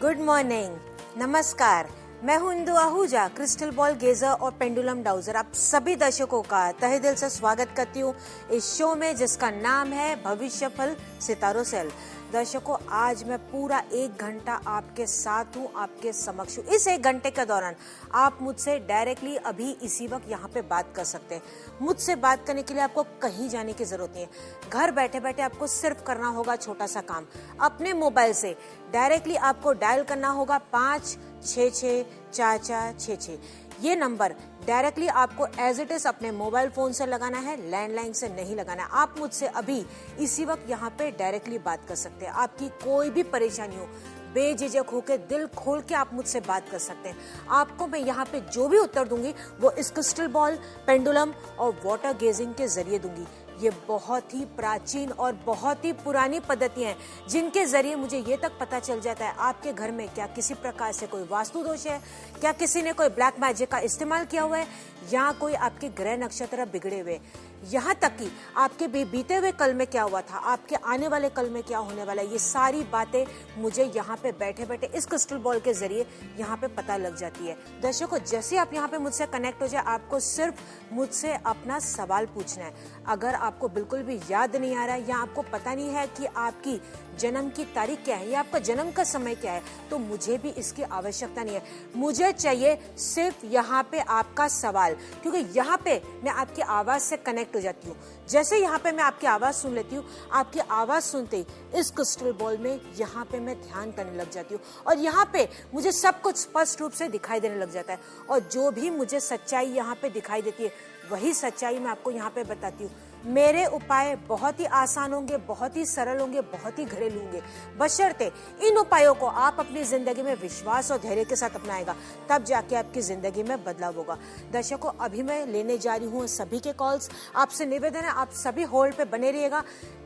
Good morning, नमस्कार। मैं हूं इंदु आहूजा, क्रिस्टल बॉल गेजर और पेंडुलम डाउजर। आप सभी दर्शकों का तहे दिल से स्वागत करती हूं इस शो में जिसका नाम है भविष्य फल सितारों से। दर्शकों, आज मैं पूरा 1 घंटा आपके साथ हूं, आपके समक्ष हूं। इस 1 घंटे के दौरान आप मुझसे डायरेक्टली अभी इसी वक्त यहाँ पे बात कर सकते हैं। मुझसे बात करने के लिए आपको कहीं जाने की जरूरत नहीं है। घर बैठे बैठे आपको सिर्फ करना होगा छोटा सा काम। अपने मोबाइल से डायरेक्टली आपको डायल करना होगा 5664466। ये नंबर डायरेक्टली आपको एज इट इज अपने मोबाइल फोन से लगाना है, लैंडलाइन से नहीं लगाना है। आप मुझसे अभी इसी वक्त यहाँ पे डायरेक्टली बात कर सकते हैं। आपकी कोई भी परेशानी हो, बेझिझक होकर दिल खोल के आप मुझसे बात कर सकते हैं। आपको मैं यहाँ पे जो भी उत्तर दूंगी वो इस क्रिस्टल बॉल, पेंडुलम और वाटर गेजिंग के जरिए दूंगी। ये बहुत ही प्राचीन और बहुत ही पुरानी पद्धतियां हैं जिनके जरिए मुझे ये तक पता चल जाता है आपके घर में क्या किसी प्रकार से कोई वास्तु दोष है, क्या किसी ने कोई ब्लैक मैजिक का इस्तेमाल किया हुआ है, या कोई आपके ग्रह नक्षत्र बिगड़े हुए, यहाँ तक कि आपके बीते हुए कल में क्या हुआ था, आपके आने वाले कल में क्या होने वाला है। ये सारी बातें मुझे यहाँ पे बैठे बैठे इस क्रिस्टल बॉल के जरिए यहाँ पे पता लग जाती है। दर्शकों, जैसे आप यहाँ पे मुझसे कनेक्ट हो जाए, आपको सिर्फ मुझसे अपना सवाल पूछना है। अगर आपको बिल्कुल भी याद नहीं आ रहा है या आपको पता नहीं है कि आपकी जन्म की तारीख क्या है या आपका जन्म का समय क्या है, तो मुझे भी इसकी आवश्यकता नहीं है। मुझे चाहिए सिर्फ यहाँ पे आपका सवाल, क्योंकि यहाँ पे मैं आपकी आवाज से कनेक्ट हो जाती हूँ। जैसे यहाँ पे मैं आपकी आवाज सुन लेती हूँ, आपकी आवाज सुनते ही इस क्रिस्टल बॉल में यहाँ पे मैं ध्यान करने लग जाती हूँ और यहाँ पे मुझे सब कुछ स्पष्ट रूप से दिखाई देने लग जाता है। और जो भी मुझे सच्चाई यहाँ पे दिखाई देती है वही सच्चाई मैं आपको यहाँ पे बताती हूँ। मेरे उपाय बहुत ही आसान होंगे, बहुत ही सरल होंगे, बहुत ही घरेलू होंगे, बशर्ते इन उपायों को आप अपनी जिंदगी में विश्वास और धैर्य के साथ अपनाएगा, तब जाके आपकी जिंदगी में बदलाव होगा। दर्शकों, अभी मैं लेने जा रही हूँ सभी के कॉल्स। आपसे निवेदन है, आप सभी होल्ड पे बने रहिएगा।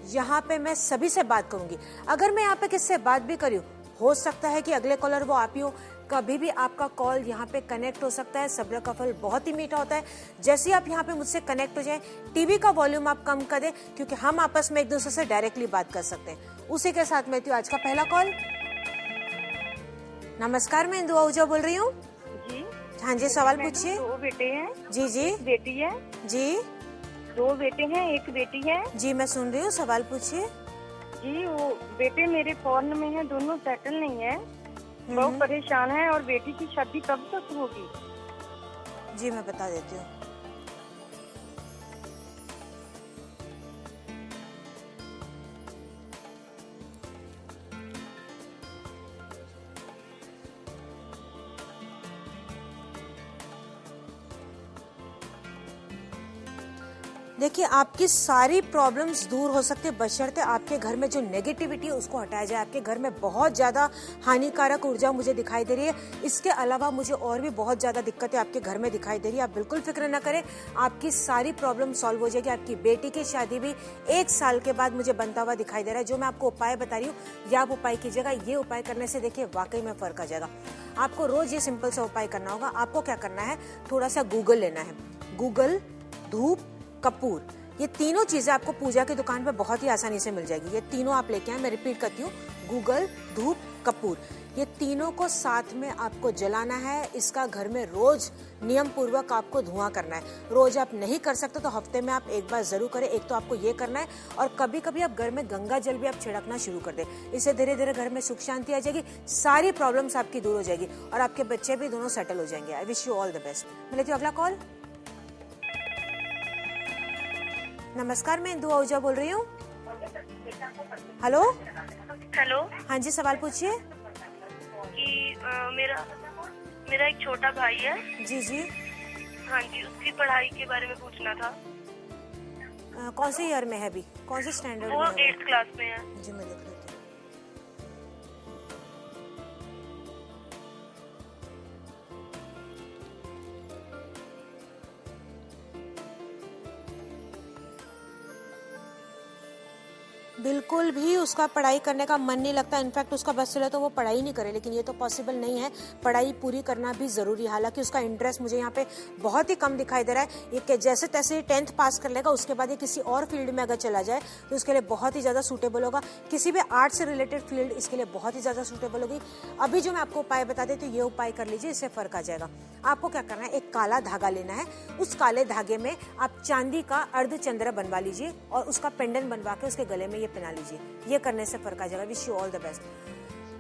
यहाँ पे मैं सभी से बात करूंगी। अगर मैं यहाँ पे किससे बात भी करूँ, हो सकता है कि अगले कॉलर वो आप ही हो। कभी भी आपका कॉल यहाँ पे कनेक्ट हो सकता है। सब्र का फल बहुत ही मीठा होता है। जैसे ही आप यहाँ पे मुझसे कनेक्ट हो जाए, टीवी का वॉल्यूम आप कम कर दें, क्योंकि हम आपस में एक दूसरे से डायरेक्टली बात कर सकते हैं। उसी के साथ मैं आज का पहला कॉल। नमस्कार, मैं इंदु आहूजा बोल रही हूँ जी। हाँ जी, सवाल पूछिए। 2 बेटे हैं। जी जी। एक बेटी है जी 2 बेटे हैं, एक बेटी है जी, मैं सुन रही हूँ, सवाल पूछिए। जी। वो बेटे मेरे फॉरेन में हैं, दोनों सेटल नहीं है, बहुत परेशान है। और बेटी की शादी कब तक होगी? जी, मैं बता देती हूँ। देखिए, आपकी सारी प्रॉब्लम्स दूर हो सकते हैं बशर्ते आपके घर में जो नेगेटिविटी है उसको हटाया जाए। आपके घर में बहुत ज्यादा हानिकारक ऊर्जा मुझे दिखाई दे रही है। इसके अलावा मुझे और भी बहुत ज्यादा दिक्कतें आपके घर में दिखाई दे रही है। आप बिल्कुल फिक्र न करें, आपकी सारी प्रॉब्लम सॉल्व हो जाएगी। आपकी बेटी की शादी भी 1 साल के बाद मुझे बनता हुआ दिखाई दे रहा है। जो मैं आपको उपाय बता रही हूँ, ये आप उपाय कीजिएगा। ये उपाय करने से देखिए वाकई में फर्क आ जाएगा। आपको रोज ये सिंपल सा उपाय करना होगा। आपको क्या करना है, थोड़ा सा गूगल लेना है। गूगल, धूप, कपूर, ये तीनों चीजें आपको पूजा की दुकान पे बहुत ही आसानी से मिल जाएगी। ये तीनों आप लेके आए। मैं रिपीट करती हूँ, गूगल, धूप, कपूर, ये तीनों को साथ में आपको जलाना है। इसका घर में रोज नियम पूर्वक आपको धुआं करना है। रोज आप नहीं कर सकते तो हफ्ते में आप एक बार जरूर करें। एक तो आपको ये करना है, और कभी कभी आप घर में गंगा जल भी आप छिड़कना शुरू कर दें। इससे धीरे धीरे घर में सुख शांति आ जाएगी, सारी प्रॉब्लम्स आपकी दूर हो जाएगी और आपके बच्चे भी दोनों सेटल हो जाएंगे। I wish you all the best. मैं लेती हूँ अगला कॉल। नमस्कार, मैं इंदु आहूजा बोल रही हूँ। Hello hello. हाँ जी, सवाल पूछिए। कि मेरा एक छोटा भाई है। जी जी। हाँ जी, उसकी पढ़ाई के बारे में पूछना था। कौन से ईयर में है अभी, कौन से स्टैंडर्ड वो में है? 8th क्लास में है। जी, मैं देख लेती हूँ। बिल्कुल भी उसका पढ़ाई करने का मन नहीं लगता, इनफैक्ट उसका बस चले तो वो पढ़ाई नहीं करे, लेकिन ये तो पॉसिबल नहीं है। पढ़ाई पूरी करना भी जरूरी है। हालांकि उसका इंटरेस्ट मुझे यहाँ पे बहुत ही कम दिखाई दे रहा है। ये जैसे तैसे 10th पास कर लेगा, उसके बाद ये किसी और फील्ड में अगर चला जाए तो उसके लिए बहुत ही ज्यादा सूटेबल होगा। किसी भी आर्ट से रिलेटेड फील्ड इसके लिए बहुत ही ज्यादा सूटेबल होगी। अभी जो मैं आपको उपाय बता देती हूँ, ये उपाय कर लीजिए, इससे फर्क आ जाएगा। आपको क्या करना है, एक काला धागा लेना है। उस काले धागे में आप चांदी का अर्धचंद्र बनवा लीजिए और उसका पेंडेंट बनवा के उसके गले में ये पहना लीजिए। ये करने से फर्क आ जाएगा। Wish you all the best.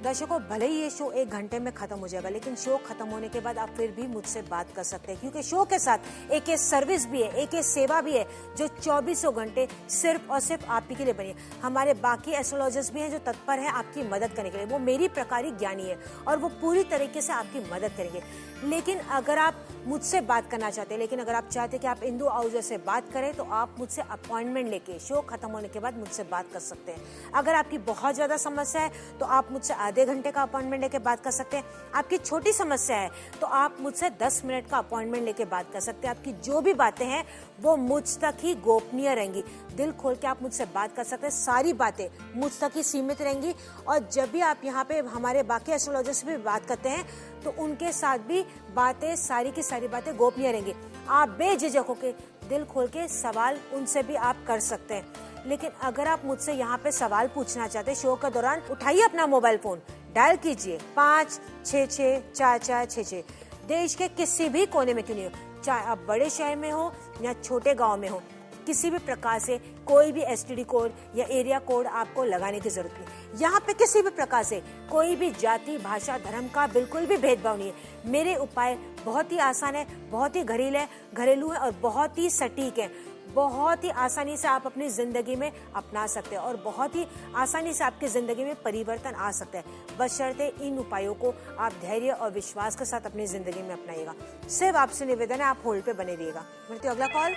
दर्शकों, भले ही ये शो 1 घंटे में खत्म हो जाएगा, लेकिन शो खत्म होने के बाद आप फिर भी मुझसे बात कर सकते हैं, क्योंकि शो के साथ एक सर्विस भी है, एक सेवा भी है जो 24 घंटे सिर्फ और सिर्फ आप ही के लिए बनी है। हमारे बाकी एस्ट्रोलॉजर्स भी हैं जो तत्पर हैं आपकी मदद करने के लिए। वो मेरी प्रकारी ज्ञानी है और वो पूरी तरीके से आपकी मदद करेंगे। लेकिन अगर आप मुझसे बात करना चाहते हैं, लेकिन अगर आप चाहते हैं कि आप इंदु आहूजा से बात करें, तो आप मुझसे अपॉइंटमेंट लेके शो खत्म होने के बाद मुझसे बात कर सकते हैं। अगर आपकी बहुत ज्यादा समस्या है तो आप मुझसे आधे घंटे का अपॉइंटमेंट लेके बात कर सकते हैं। आपकी छोटी समस्या है तो आप मुझसे 10 मिनट का अपॉइंटमेंट लेके बात कर सकते हैं। आपकी जो भी बातें हैं वो मुझ तक ही गोपनीय रहेंगी। दिल खोल के आप मुझसे बात कर सकते हैं। सारी बातें मुझ तक ही सीमित रहेंगी। और जब भी आप यहाँ पे हमारे बाकी एस्ट्रोलॉजर से भी बात करते हैं तो उनके साथ भी बातें, सारी की सारी बातें गोपनीय रहेंगी। आप बेझिझक होकर दिल खोल के सवाल उनसे भी आप कर सकते हैं। लेकिन अगर आप मुझसे यहाँ पे सवाल पूछना चाहते हैं शो के दौरान, उठाइए अपना मोबाइल फोन, डायल कीजिए 5664466। देश के किसी भी कोने में क्यों नहीं हो, चाहे आप बड़े शहर में हो या छोटे गांव में हो, किसी भी प्रकार से कोई भी एसटीडी कोड या एरिया कोड आपको लगाने की जरूरत नहीं। यहाँ पे किसी भी प्रकार से कोई भी जाति, भाषा, धर्म का बिल्कुल भी भेदभाव नहीं है। मेरे उपाय बहुत ही आसान है, बहुत ही घरेलू है और बहुत ही सटीक है। बहुत ही आसानी से आप अपनी जिंदगी में अपना सकते हैं और बहुत ही आसानी से आपकी जिंदगी में परिवर्तन आ सकता है, बशर्ते इन उपायों को आप धैर्य और विश्वास के साथ अपनी जिंदगी में अपनाइएगा। सिर्फ आपसे निवेदन है, आप होल्ड पे बने रहिएगा। मिलती हूँ अगला कॉल।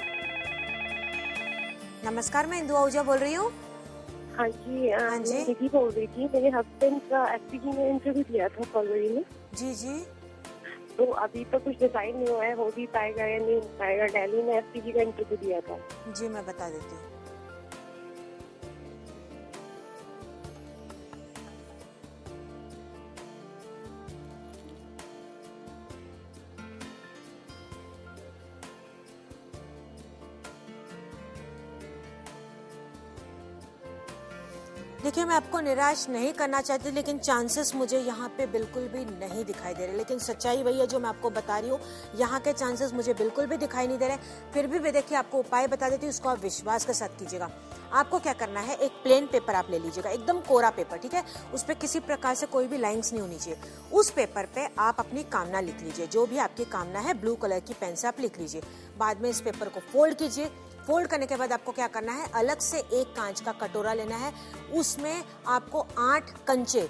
नमस्कार, मैं इंदु आहूजा बोल रही हूँ। हाँ जी, मैं दीदी बोल रही थी। मेरे हस्बैंड का एसपीजी में इंटरव्यू दिया था फरवरी में। जी जी। तो अभी तो कुछ डिसाइड नहीं हुआ है, हो भी पाएगा या नहीं हो पाएगा। दिल्ली में एसपीजी का इंटरव्यू दिया था। जी, मैं बता देती हूँ। देखिए, मैं आपको निराश नहीं करना चाहती, लेकिन चांसेस मुझे यहाँ पे बिल्कुल भी नहीं दिखाई दे रहे। लेकिन सच्चाई वही है जो मैं आपको बता रही हूँ, यहाँ के चांसेस मुझे बिल्कुल भी दिखाई नहीं दे रहे। फिर भी देखिए, आपको उपाय बता देती हूँ, उसको आप विश्वास के साथ कीजिएगा। आपको क्या करना है, एक प्लेन पेपर आप ले लीजिएगा, एकदम कोरा पेपर, ठीक है। उस पर किसी प्रकार से कोई भी लाइंस नहीं होनी चाहिए। उस पेपर पे आप अपनी कामना लिख लीजिए, जो भी आपकी कामना है, ब्लू कलर की पेन से आप लिख लीजिए। बाद में इस पेपर को फोल्ड कीजिए। फोल्ड करने के बाद आपको क्या करना है, अलग से एक कांच का कटोरा लेना है। उसमें आपको 8 कंचे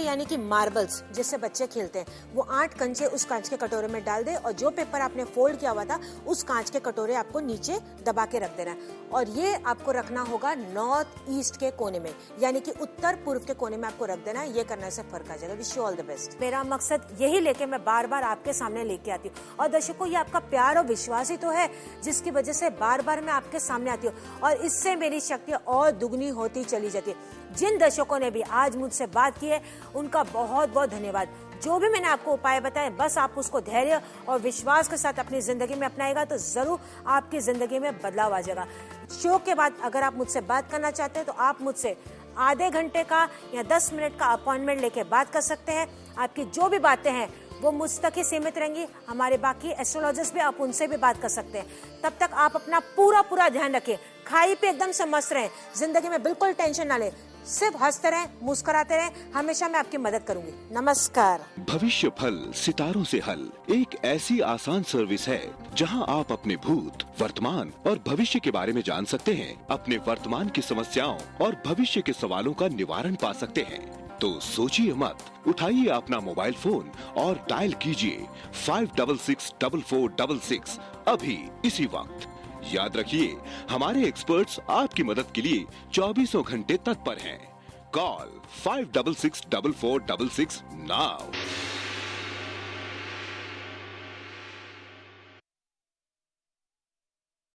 यानी कि मार्बल्स जिससे बच्चे खेलते हैं, वो 8 कंचे उस कांच के कटोरे में डाल दे और जो पेपर आपने फोल्ड किया हुआ था उस कांच के कटोरे आपको नीचे दबा के रख देना है। और ये आपको रखना होगा नॉर्थ ईस्ट के कोने में, यानी कि उत्तर पूर्व के कोने में आपको रख देना है। ये करने से फर्क आ जाएगा। Wish you all the best. मेरा मकसद यही लेके मैं बार बार आपके सामने लेके आती हूँ। और दर्शकों, ये आपका प्यार और विश्वास ही तो है जिसकी वजह से बार बार मैं आपके सामने आती हूँ और इससे मेरी शक्ति और दुगनी होती चली जाती है। जिन दर्शकों ने भी आज मुझसे बात की है उनका बहुत बहुत धन्यवाद। जो भी मैंने आपको उपाय बताए, बस आप उसको धैर्य और विश्वास के साथ अपनी जिंदगी में अपनाएगा तो जरूर आपकी जिंदगी में बदलाव आ जाएगा। शो के बाद अगर आप मुझसे बात करना चाहते हैं तो आप मुझसे आधे घंटे का या 10 मिनट का अपॉइंटमेंट लेके बात कर सकते हैं। आपकी जो भी बातें हैं वो मुझ तक ही सीमित रहेंगी। हमारे बाकी एस्ट्रोलॉजर्स भी, आप उनसे भी बात कर सकते हैं। तब तक आप अपना पूरा ध्यान रखें, खाई पे एकदम से मस्त रहें, जिंदगी में बिल्कुल टेंशन ना लें, सिर्फ हंसते रहें, मुस्कुराते रहें। हमेशा मैं आपकी मदद करूंगी। नमस्कार। भविष्य फल सितारों से हल एक ऐसी आसान सर्विस है जहां आप अपने भूत, वर्तमान और भविष्य के बारे में जान सकते हैं। अपने वर्तमान की समस्याओं और भविष्य के सवालों का निवारण पा सकते हैं। तो सोचिए मत, उठाइए अपना मोबाइल फोन और डायल कीजिए 5664466 अभी इसी वक्त। याद रखिए, हमारे एक्सपर्ट्स आपकी मदद के लिए 24 घंटे तत्पर हैं। Call 5664466 now.